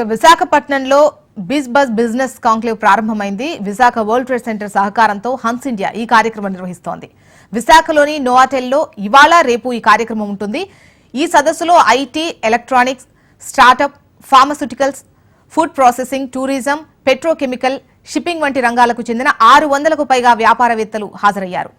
విశాఖపట్నంలో బిజ్ buzz business conclave ప్రారంభమైంది. Visakha world trade centre సహకారంతో హన్స్ ఇండియా ఈ కార్యక్రమం నిర్వహిస్తోంది. విశాఖలోని నోవాటెల్లో ఇవాళ రేపు ఈ కార్యక్రమం ఉంటుంది. ఈ సదస్సులో IT, electronics, startup, pharmaceuticals, food processing, tourism, petrochemical, shipping వంటి రంగాలకు చెందిన 600కు పైగా వ్యాపారవేత్తలు హాజరయ్యారు.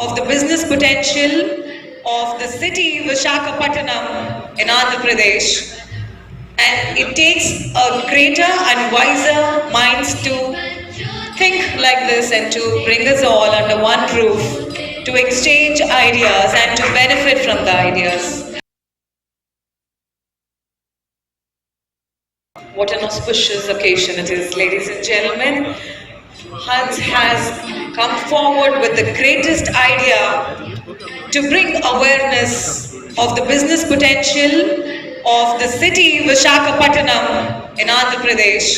Of the business potential of the city Visakhapatnam in Andhra Pradesh, and it takes a greater and wiser minds to think like this and to bring us all under one roof to exchange ideas and to benefit from the ideas. What an auspicious occasion it is, ladies and gentlemen. Hans has come forward with the greatest idea to bring awareness of the business potential of the city Visakhapatnam in Andhra Pradesh,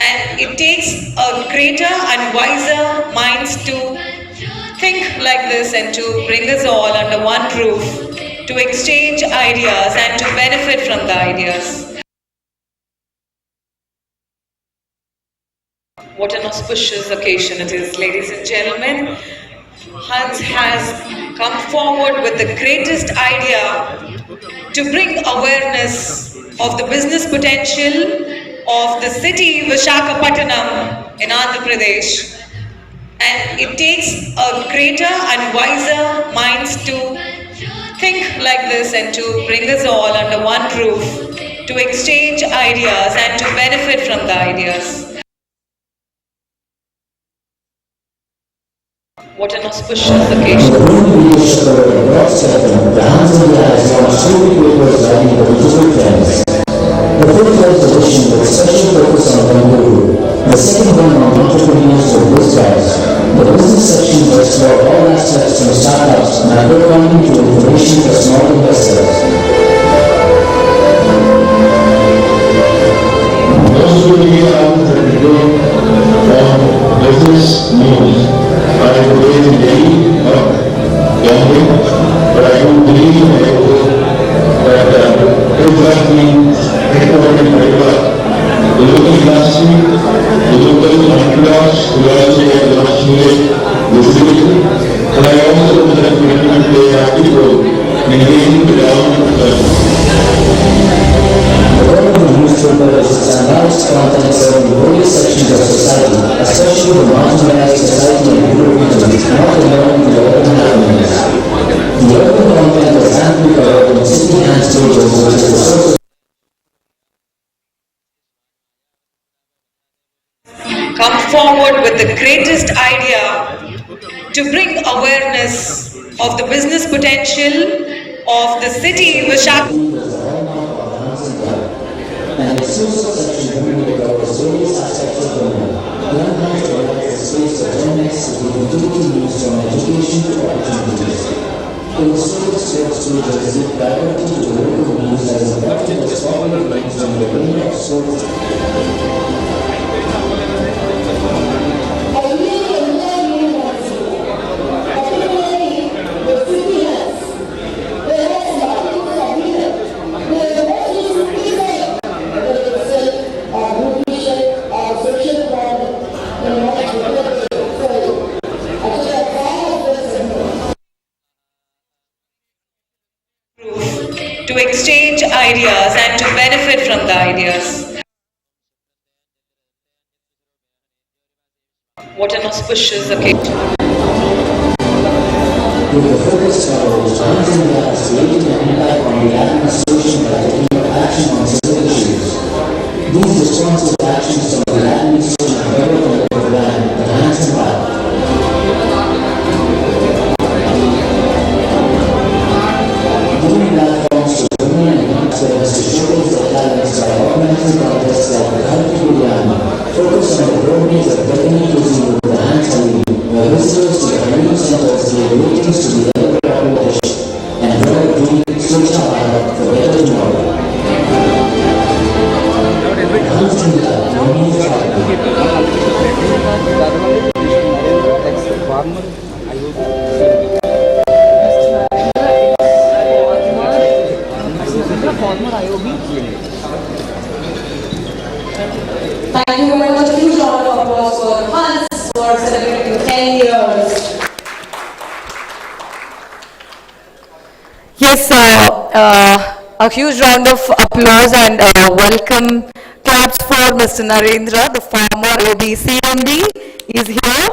and it takes a greater and wiser minds to think like this and to bring us all under one roof to exchange ideas and to benefit from the ideas. What an auspicious occasion it is, ladies and gentlemen. Hans has come forward with the greatest idea to bring awareness of the business potential of the city Visakhapatnam in Andhra Pradesh, and it takes a greater and wiser minds to think like this and to bring us all under one roof to exchange ideas and to benefit from the ideas. What an auspicious occasion. The fifth edition with special focus on Telugu. The second one on entrepreneurs for BIZZ BUZZ. The business section will explore all aspects from startups, microeconomy to information for small investors. Those who have business news are today in Delhi or Bombay, but I don't believe that Vizag means headquartered in Hyderabad. The local industry, the local entrepreneurs who also have launched visibility, and I also hope that we will play an active role in engaging with our customers. The Telugu newspaper is its analyzed content serving various sections of society, especially the marginalized society and rural regions, not alone in the urban areas. The urban content is amplified in city and stages, which is the source of come forward with the greatest idea to bring awareness of the business potential of the city Visakhapatnam. and its social section community covers various aspects of government. Landmarks provides a space for journalists to give utility news from education to opportunities. Illustrated sports pages give priority to local news as important as popular news from the range of sports. To exchange ideas and to benefit from the ideas. What an auspicious occasion. With the focus coverage, Hans India has created an impact on the administration by taking action on several issues. These responsive actions from the administration are covered under the program Hans India. Giving platforms to women and young players to showcase their talents by organizing contests like the focus on the growing needs of of Deccan cuisine with the hands on where visitors to the menu centers give ratings to the ever-popular dish and where green switch up for better tomorrow. Hans India, Chinese Thank you very much. A huge round of applause for Hans for celebrating 10 years. Yes, a huge round of applause and welcome claps for Mr. Narendra, the former OB CMD is here,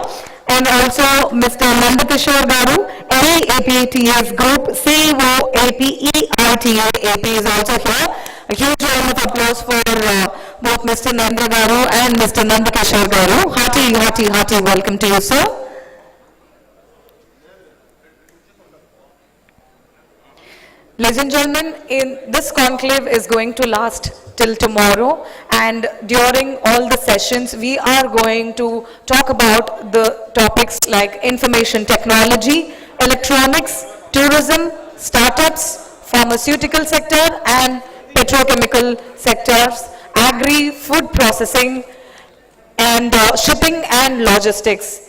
and also Mr. Nandakishore Garu, APTS Group CEO, APEITA AP is also here. A huge round of applause for both Mr. Narendra Garu and Mr. Nandakishore Garu. Hearty welcome to you, sir. Ladies and gentlemen, this conclave is going to last till tomorrow, and during all the sessions we are going to talk about the topics like information technology, electronics, tourism, startups, pharmaceutical sector and petrochemical sectors, agri, food processing and shipping and logistics.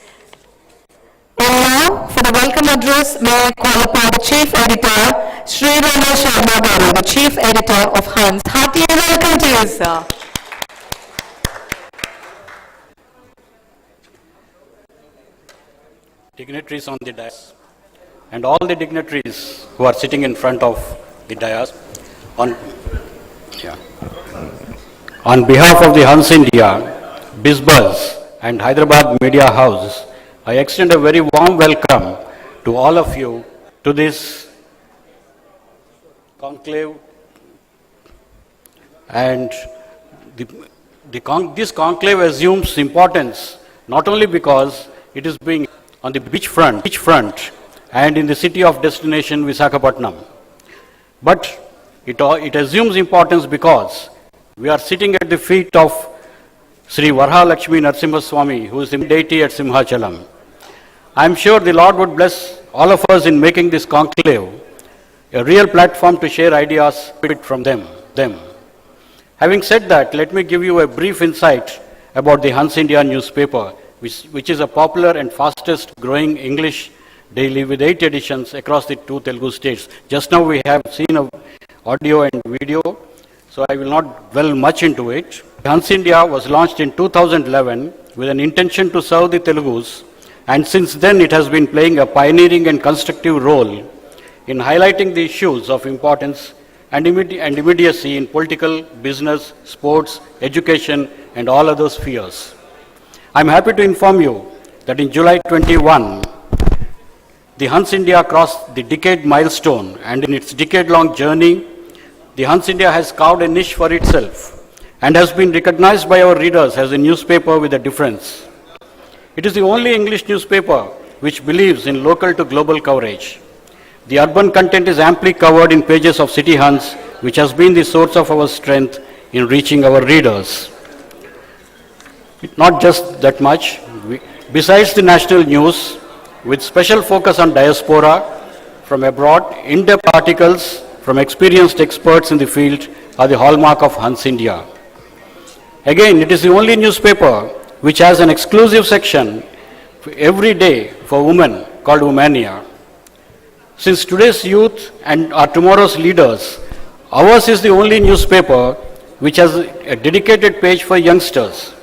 And now, for the welcome address, may I call upon the Chief Editor, Sri Ramesh Sharma Garu, the Chief Editor of Hans. Hearty welcome to you, sir. Dignitaries on the dais, and all the dignitaries who are sitting in front of the dais, on behalf of the Hans India, BIZZ Buzz and Hyderabad Media House, I extend a very warm welcome to all of you to this conclave, and this conclave assumes importance not only because it is being on the beachfront and in the city of destination Visakhapatnam, but it assumes importance because we are sitting at the feet of Sri Varha Lakshmi Narasimha Swami, who is the deity at Simhachalam. I am sure the Lord would bless all of us in making this conclave a real platform to share ideas from them. Having said that, let me give you a brief insight about the Hans India newspaper, which is a popular and fastest growing English daily with 8 editions across the 2 Telugu states. Just now we have seen audio and video, so I will not dwell much into it. Hans India was launched in 2011 with an intention to serve the Telugus, and since then it has been playing a pioneering and constructive role in highlighting the issues of importance and immediacy in political, business, sports, education and all other spheres. I am happy to inform you that in July 21, the Hans India crossed the decade milestone, and in its decade-long journey, the Hans India has carved a niche for itself and has been recognized by our readers as a newspaper with a difference. It is the only English newspaper which believes in local to global coverage. The urban content is amply covered in pages of City Hans, which has been the source of our strength in reaching our readers. Not just that much, besides the national news, with special focus on diaspora from abroad, in-depth articles from experienced experts in the field are the hallmark of Hans India. Again, it is the only newspaper which has an exclusive section every day for women called Womania. Since today's youth and are tomorrow's leaders, ours is the only newspaper which has a dedicated page for youngsters.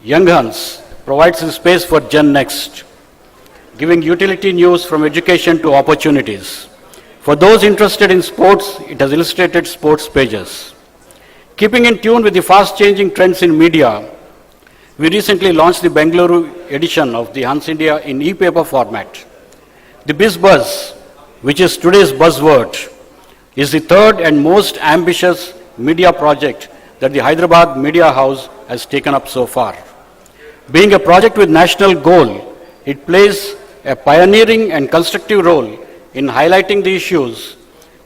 Young Hans provides the space for Gen Next, giving utility news from education to opportunities. For those interested in sports, it has illustrated sports pages. Keeping in tune with the fast-changing trends in media, we recently launched the Bengaluru edition of the Hans India in e-paper format. The BIZZ Buzz, which is today's buzzword, is the third and most ambitious media project that the Hyderabad Media House has taken up so far. Being a project with national goal, it plays a pioneering and constructive role in highlighting the issues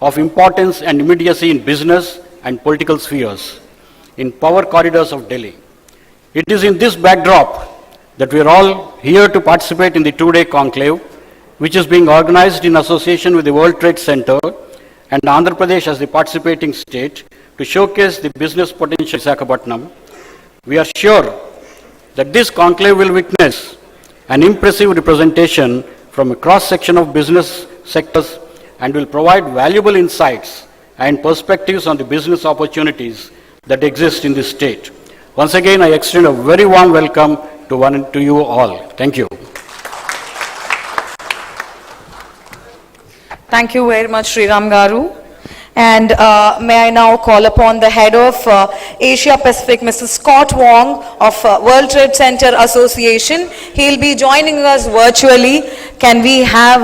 of importance and immediacy in business and political spheres, in power corridors of Delhi. It is in this backdrop that we are all here to participate in the two-day conclave, which is being organized in association with the World Trade Center and Andhra Pradesh as the participating state to showcase the business potential of Visakhapatnam. We are sure that this conclave will witness an impressive representation from a cross-section of business sectors and will provide valuable insights and perspectives on the business opportunities that exist in this state. Once again, I extend a very warm welcome to you all. Thank you. Thank you very much, Sriram Garu. And may I now call upon the head of Asia Pacific, Mr. Scott Wong of World Trade Center Association. He'll be joining us virtually. Can we have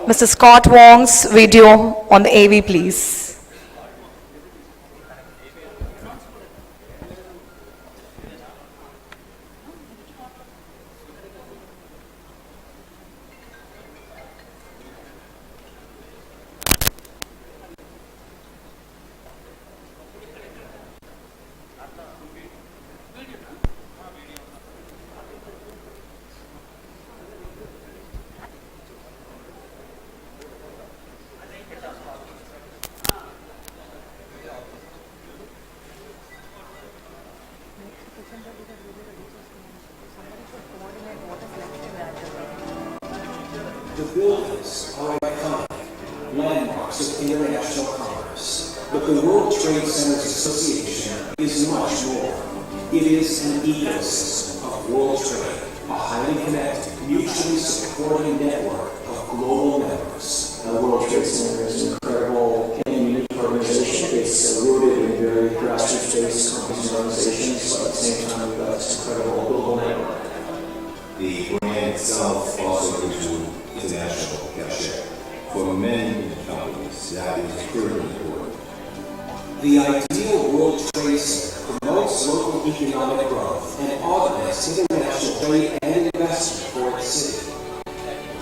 Mr. Scott Wong's video on the AV, please? The buildings are iconic, landmarks of international commerce. But the World Trade Centers Association is much more. It is an ecosystem of world trade, a highly connected, mutually supporting network of global members. The World Trade Center is an incredible and unique organization. It's rooted in very grassroots-based companies and organizations, but at the same time, we've got this incredible global network. The brand itself also gives you international cachet. For many companies, that is critically important. The ideal World Trade Center promotes local economic growth and augments international trade and investment for its city.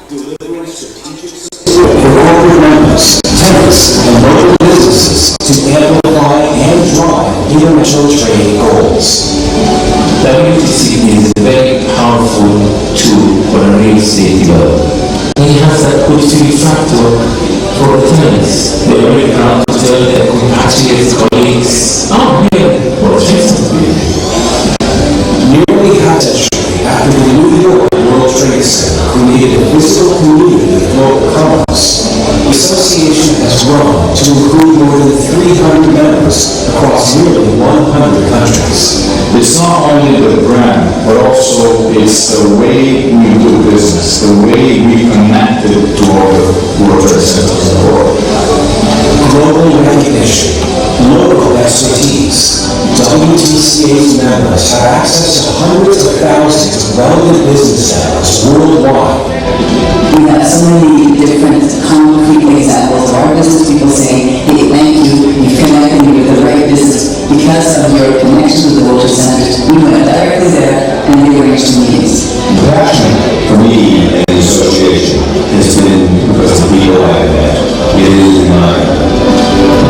Delivering strategic support for corporate members, tenants, and local businesses to amplify and drive international trade goals. WTC is a very powerful tool for a real estate developer. It has that positive factor for the tenants. They're very proud to tell their compatriots, colleagues, oh, yeah, World Trade Center. Nearly half a century after the New York World Trade Center created a physical community of global commerce, the association has grown to include more than 300 members across nearly 100 countries. It's not only the brand, but also it's the way we do business, the way we connect it to all the World Trade Centers in the world. Global recognition, local expertise. WTCA's members have access to hundreds of thousands of relevant business centers worldwide. We have so many different concrete examples of our business people saying, hey, thank you, you've connected me with the right business. Because of your connection with the World Trade Center, we went directly there and they arranged meetings. The passion for me and the association has been because of the people I have met. It is mine.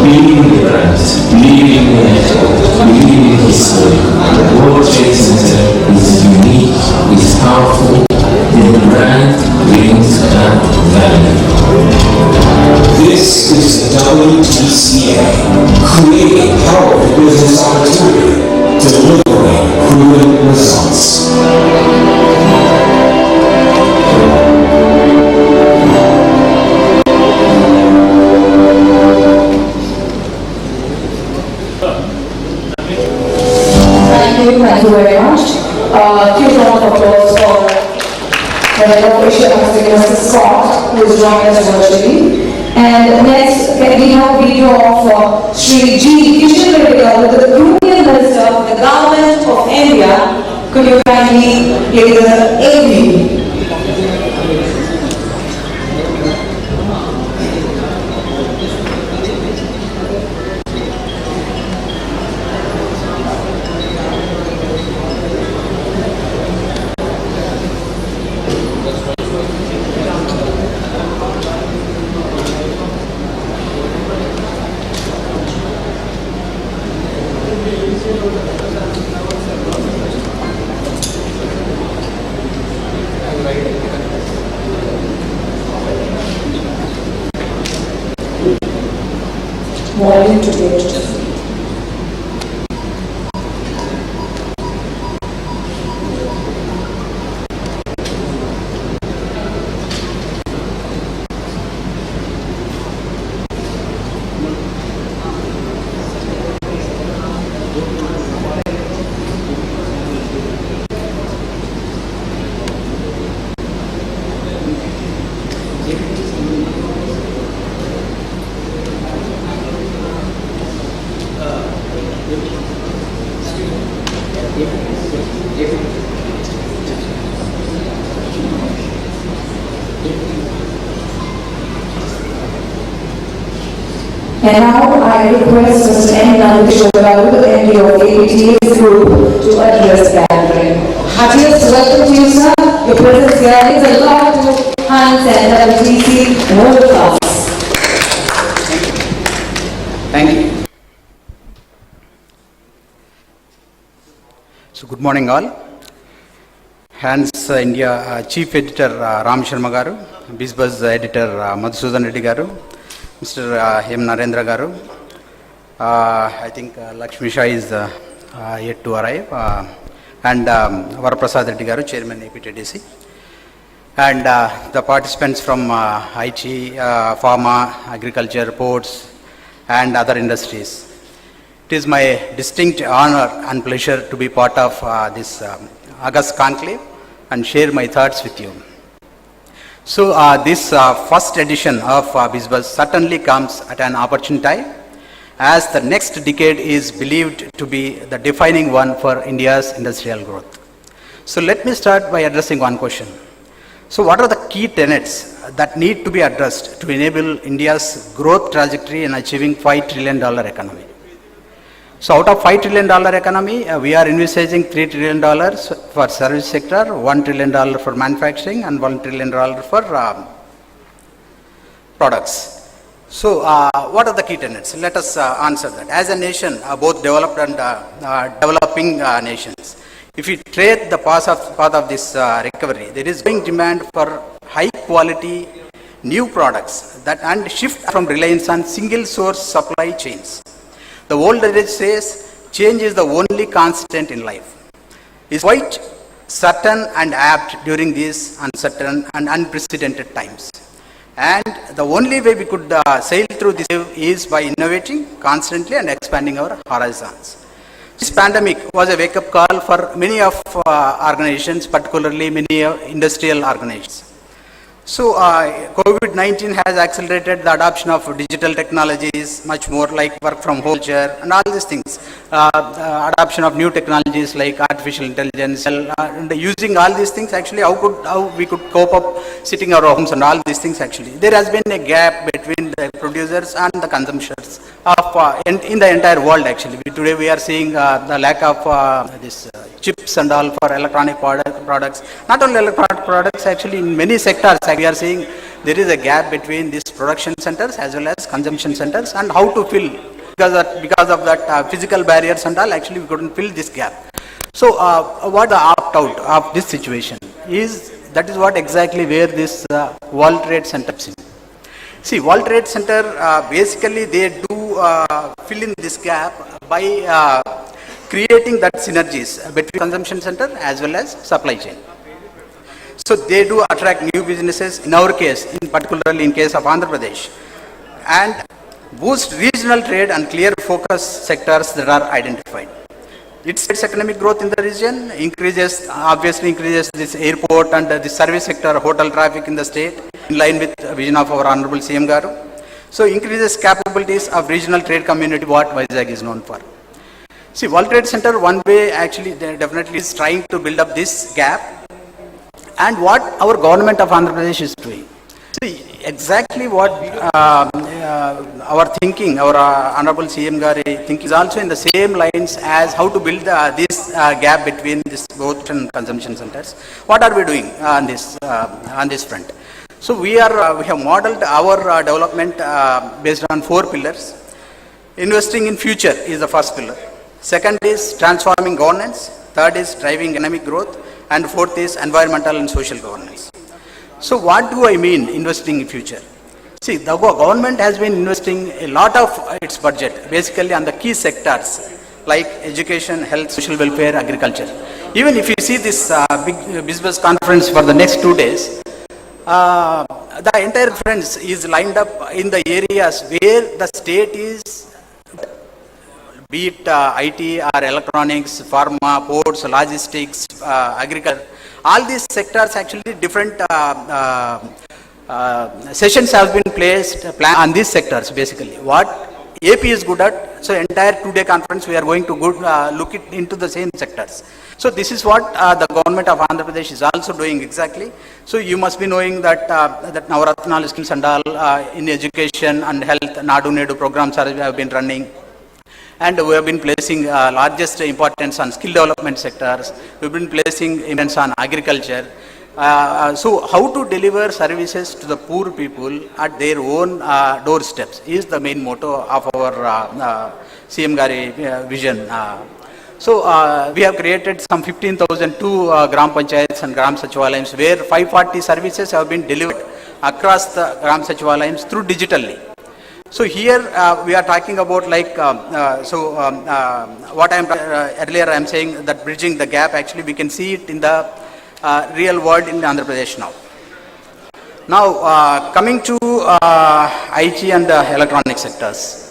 Believing in the brand, believing in the network, believing in history. The World Trade Center is unique, is powerful, and the brand brings that value. This is the WTCA, creating powerful business opportunity, delivering proven results. Thank you very much. Huge round of applause for the head of Asia Pacific, Mr. Scott, who is joining us virtually. And next, we have a video of Shri G. Kishan Reddy, the Union Minister of the Government of India. Could you kindly play the AV? volume to be able to see. And now I request Mr. N. Nandishwarabu, MD of ABT's group, to address the gathering. Heartiest welcome to you, sir. Your presence here is a lot to Hans and WTC and all the class. Thank you. So good morning all. Hans India Chief Editor Ram Sharma garu, BIZZ BUZZ Editor Madhusudan Reddy garu, Mr. M. Narendra garu. I think Lakshmi Shah is yet to arrive, and Varaprasad Reddy garu, Chairman APTDC, and the participants from IT, Pharma, Agriculture, Ports, and other industries. It is my distinct honor and pleasure to be part of this August conclave and share my thoughts with you. So this first edition of BIZZ BUZZ certainly comes at an opportune time, as the next decade is believed to be the defining one for India's industrial growth. So let me start by addressing one question. So what are the key tenets that need to be addressed to enable India's growth trajectory in achieving $5 trillion economy? So out of $5 trillion economy, we are envisaging $3 trillion for service sector, $1 trillion for manufacturing, and $1 trillion for products. So what are the key tenets? Let us answer that. As a nation, both developed and developing nations, if we trade the path of this recovery, there is growing demand for high quality new products and shift from reliance on single source supply chains. The old adage says, change is the only constant in life. It's quite certain and apt during these uncertain and unprecedented times. And the only way we could sail through this is by innovating constantly and expanding our horizons. This pandemic was a wake-up call for many of organizations, particularly many industrial organizations. So COVID-19 has accelerated the adoption of digital technologies, much more like work from home culture and all these things. Adoption of new technologies like artificial intelligence, and using all these things, actually how we could cope up sitting our homes and all these things. Actually there has been a gap between the producers and the consumers of in the entire world. Actually today we are seeing the lack of this chips and all for electronic products. Not only electronic products, actually in many sectors we are seeing there is a gap between these production centers as well as consumption centers, and how to fill, because of that physical barriers and all, actually we couldn't fill this gap. So what the opt out of this situation is, that is what exactly where this World Trade Center is. See, World Trade Center basically they do fill in this gap by creating that synergies between consumption center as well as supply chain. So they do attract new businesses, in our case, particularly in case of Andhra Pradesh, and boost regional trade and clear focus sectors that are identified. It sets economic growth in the region, obviously increases this airport and the service sector, hotel traffic in the state, in line with the vision of our Honorable CM Garu. So increases capabilities of regional trade community, what Vizag is known for. See, World Trade Center, one way actually definitely is trying to build up this gap, and what our government of Andhra Pradesh is doing. See, exactly what our thinking, our Honorable CM Gari thinking is also in the same lines as how to build this gap between this growth and consumption centers. What are we doing on this front? So we have modeled our development based on 4 pillars. Investing in future is the first pillar. Second is transforming governance. Third is driving economic growth. And fourth is environmental and social governance. So what do I mean investing in future? See, the government has been investing a lot of its budget basically on the key sectors like education, health, social welfare, agriculture. Even if you see this big business conference for the next 2 days, the entire friends is lined up in the areas where the state is, be it IT or electronics, pharma, ports, logistics, agriculture. All these sectors actually different sessions have been planned on these sectors basically. What AP is good at, so entire 2-day conference we are going to look into the same sectors. So this is what the government of Andhra Pradesh is also doing exactly. So you must be knowing that that Navaratna schemes and all in education and health, Nadu Nedu programs have been running. And we have been placing largest importance on skill development sectors. We've been placing importance on agriculture. So how to deliver services to the poor people at their own doorsteps is the main motto of our CM Gari vision. So we have created some 15,002 Gram Panchayats and Gram Sachivalayams where 540 services have been delivered across the Gram Sachivalayams through digitally. So here we are talking about like, what earlier I am saying that bridging the gap, actually we can see it in the real world in Andhra Pradesh now. Now coming to IT and electronic sectors.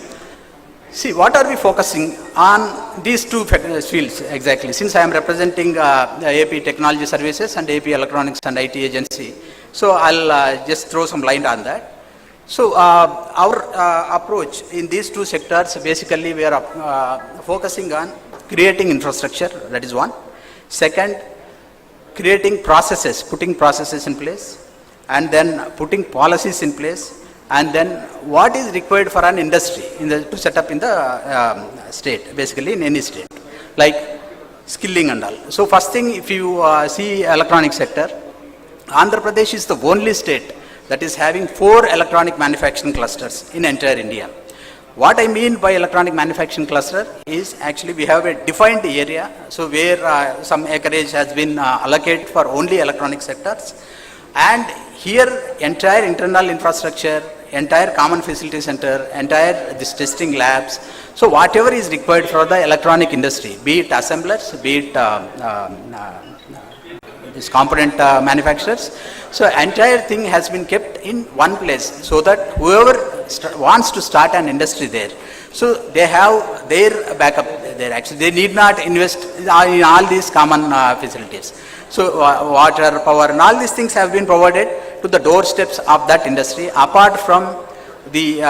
See, what are we focusing on these two fields exactly? Since I am representing AP Technology Services and AP Electronics and IT Agency, so I'll just throw some light on that. So our approach in these two sectors, basically we are focusing on creating infrastructure, that is one. Second, creating processes, putting processes in place, and then putting policies in place, and then what is required for an industry to set up in the state, basically in any state, like skilling and all. So first thing, if you see electronic sector, Andhra Pradesh is the only state that is having 4 electronic manufacturing clusters in entire India. What I mean by electronic manufacturing cluster is actually we have a defined area, so where some acreage has been allocated for only electronic sectors, and here entire internal infrastructure, entire common facility center, entire this testing labs, so whatever is required for the electronic industry, be it assemblers, be it this component manufacturers. So entire thing has been kept in one place so that whoever wants to start an industry there, so they have their backup there. Actually, they need not invest in all these common facilities. So water, power and all these things have been provided to the doorsteps of that industry, apart from the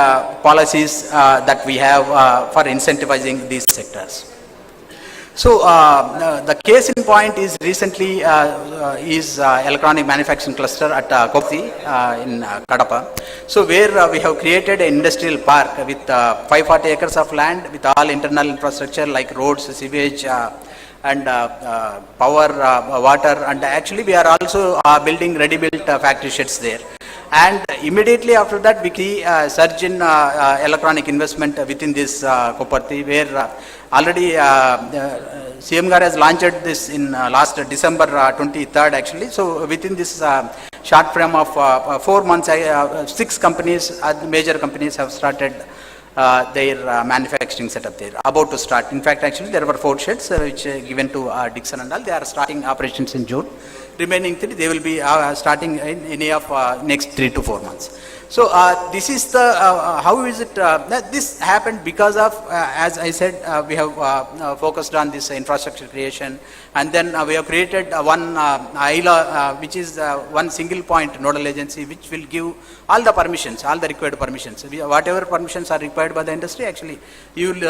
policies that we have for incentivizing these sectors. So the case in point is recently electronic manufacturing cluster at Kopti in Kadapa. So where we have created an industrial park with 540 acres of land with all internal infrastructure like roads, sewage and power, water, and actually we are also building ready-built factory sheds there. And immediately after that we see a surge in electronic investment within this Koparthi, where already CM Gar has launched this in last December 23rd actually. So within this short frame of 4 months, 6 companies, major companies have started their manufacturing setup there, about to start. In fact, actually there were 4 sheds which given to Dixon and all. They are starting operations in June. Remaining 3, they will be starting in any of next 3 to 4 months. So this is the, how is it, this happened because of, as I said, we have focused on this infrastructure creation, and then we have created one ILA, which is one single point nodal agency, which will give all the permissions, all the required permissions. Whatever permissions are required by the industry, actually, you will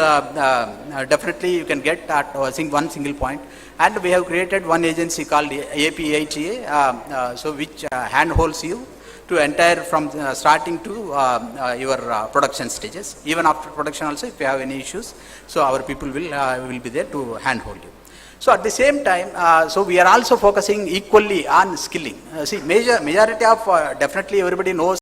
definitely you can get at one single point. And we have created one agency called APITA, so which handholds you to entire from starting to your production stages. Even after production also, if you have any issues, so our people will be there to handhold you. So at the same time, so we are also focusing equally on skilling. See, majority of definitely everybody knows